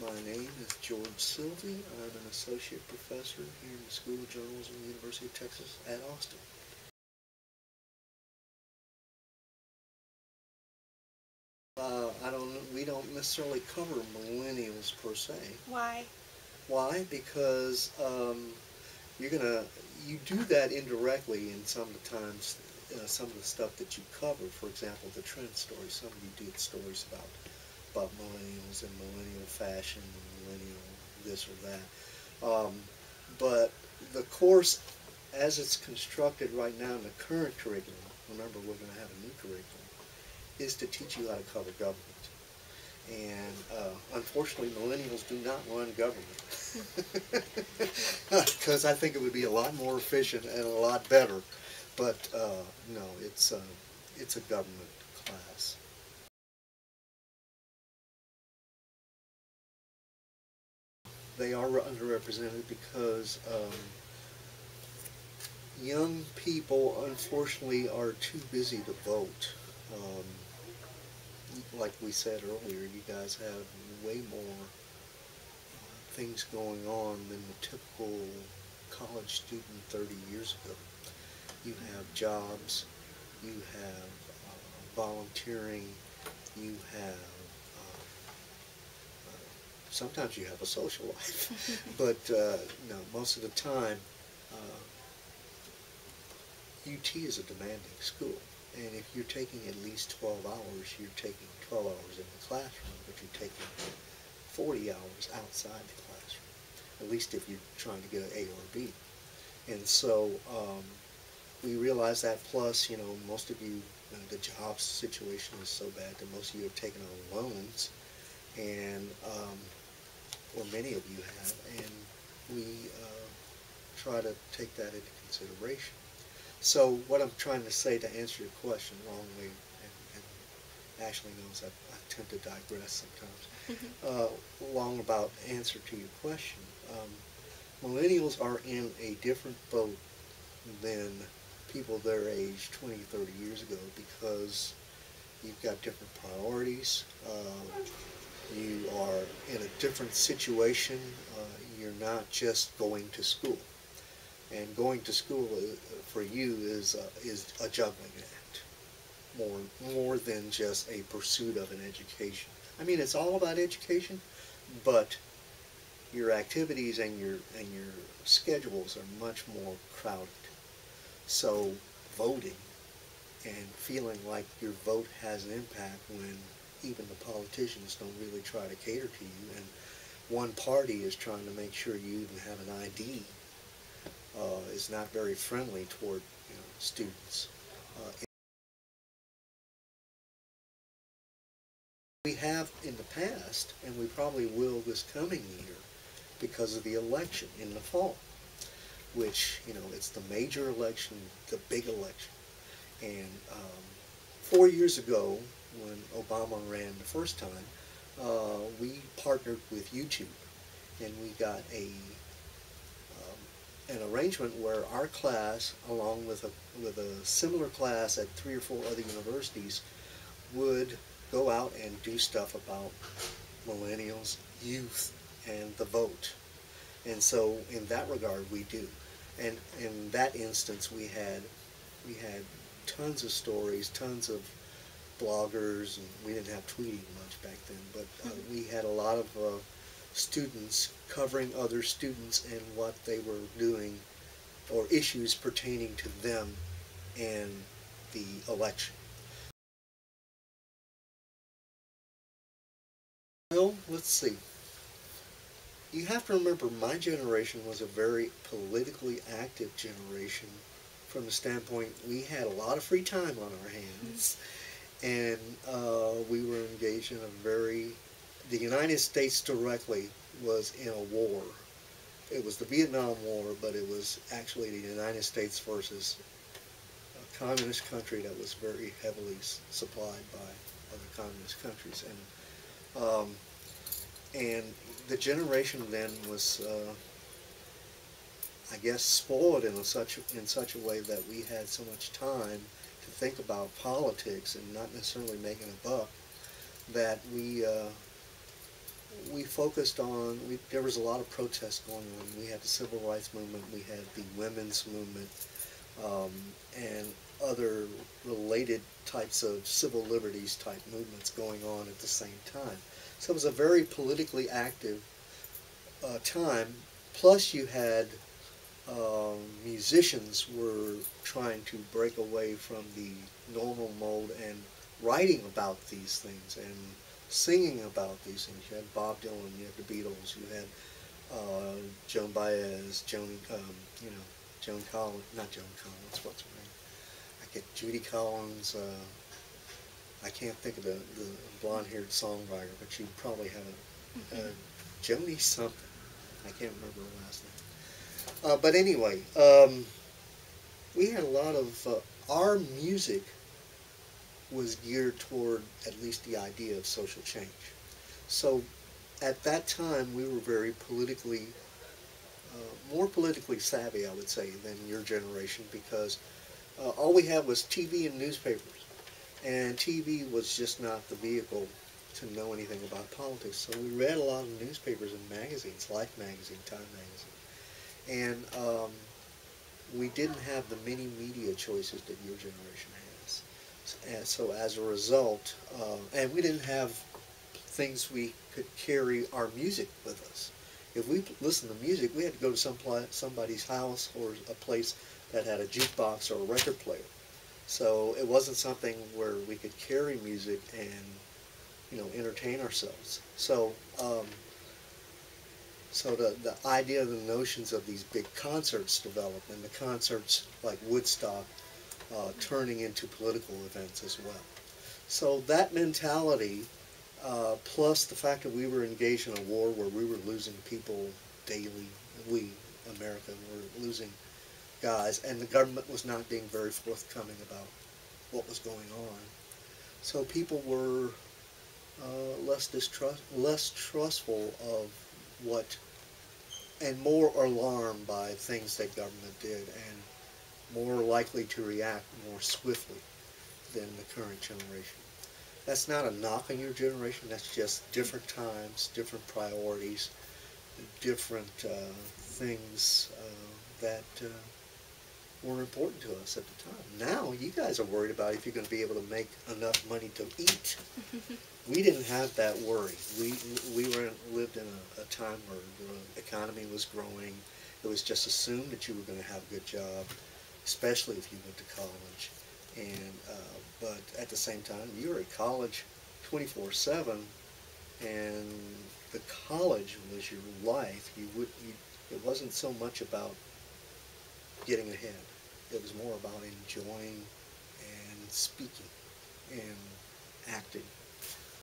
My name is George Sylvie. I'm an associate professor here in the School of Journalism at the University of Texas at Austin. We don't necessarily cover millennials per se. Why? Why? Because you do that indirectly in some of the times, some of the stuff that you cover. For example, the trend stories. Some of you did stories about millennials and millennial fashion and millennial this or that. But the course, as it's constructed right now in the current curriculum, remember we're going to have a new curriculum, is to teach you how to cover government. And unfortunately, millennials do not run government. Because I think it would be a lot more efficient and a lot better. But no, it's a government class. They are underrepresented because young people, unfortunately, are too busy to vote. Like we said earlier, you guys have way more things going on than the typical college student 30 years ago. You have jobs, you have volunteering, you have sometimes you have a social life, but no, most of the time UT is a demanding school. And if you're taking at least 12 hours, you're taking 12 hours in the classroom, but you're taking 40 hours outside the classroom, at least if you're trying to get an A or a B. And so we realize that, plus, you know, most of you, the job situation is so bad that most of you have taken on loans, and or many of you have, and we try to take that into consideration. So what I'm trying to say, to answer your question wrongly, and Ashley knows I tend to digress sometimes, long about answer to your question, millennials are in a different boat than people their age 20, 30 years ago, because you've got different priorities, you are in a different situation, you're not just going to school. And going to school for you is a juggling act, more than just a pursuit of an education. I mean, it's all about education, but your activities and your schedules are much more crowded. So voting and feeling like your vote has an impact when even the politicians don't really try to cater to you, and one party is trying to make sure you even have an ID. Is not very friendly toward students. We have in the past, and we probably will this coming year, because of the election in the fall, which, it's the major election, the big election. And 4 years ago, when Obama ran the first time, we partnered with YouTube, and we got an arrangement where our class, along with a similar class at 3 or 4 other universities, would go out and do stuff about millennials, youth, and the vote. And so in that regard we do. And in that instance we had tons of stories, tons of bloggers, and we didn't have tweeting much back then, but we had a lot of students covering other students and what they were doing, or issues pertaining to them and the election. Well, let's see. You have to remember, my generation was a very politically active generation, from the standpoint we had a lot of free time on our hands, and we were engaged in the United States directly was in a war. It was the Vietnam War, but it was actually the United States versus a communist country that was very heavily supplied by other communist countries. And the generation then was, I guess, spoiled in such a way that we had so much time to think about politics and not necessarily making a buck, that we we focused on, there was a lot of protests going on. We had the civil rights movement, we had the women's movement, and other related types of civil liberties type movements going on at the same time. So it was a very politically active time. Plus you had musicians were trying to break away from the normal mold and writing about these things and singing about these things. You had Bob Dylan, you had the Beatles, you had Joan Baez, Joan Collins, not Joan Collins, what's her name? I get Judy Collins, I can't think of the blonde-haired songwriter, but you probably have Joni something. I can't remember her last name. But anyway, we had a lot of, our music was geared toward at least the idea of social change. So at that time we were very politically, more politically savvy, I would say, than your generation, because all we had was TV and newspapers. And TV was just not the vehicle to know anything about politics. So we read a lot of newspapers and magazines, Life magazine, Time magazine. And we didn't have the many media choices that your generation has. And so as a result, and we didn't have things we could carry our music with us. If we listened to music, we had to go to somebody's house or a place that had a jukebox or a record player. So it wasn't something where we could carry music and, entertain ourselves. So, the idea, the notions of these big concerts developed, and the concerts like Woodstock turning into political events as well. So that mentality, plus the fact that we were engaged in a war where we were losing people daily, we, America, were losing guys, and the government was not being very forthcoming about what was going on. So people were less trustful of what, and more alarmed by things that government did, and more likely to react more swiftly than the current generation. That's not a knock on your generation, that's just different times, different priorities, different things that were important to us at the time. Now, you guys are worried about if you're going to be able to make enough money to eat. We didn't have that worry. We lived in a time where the economy was growing. It was just assumed that you were going to have a good job, especially if you went to college. And but at the same time, you were at college 24/7, and the college was your life. It wasn't so much about getting ahead. It was more about enjoying and speaking and acting.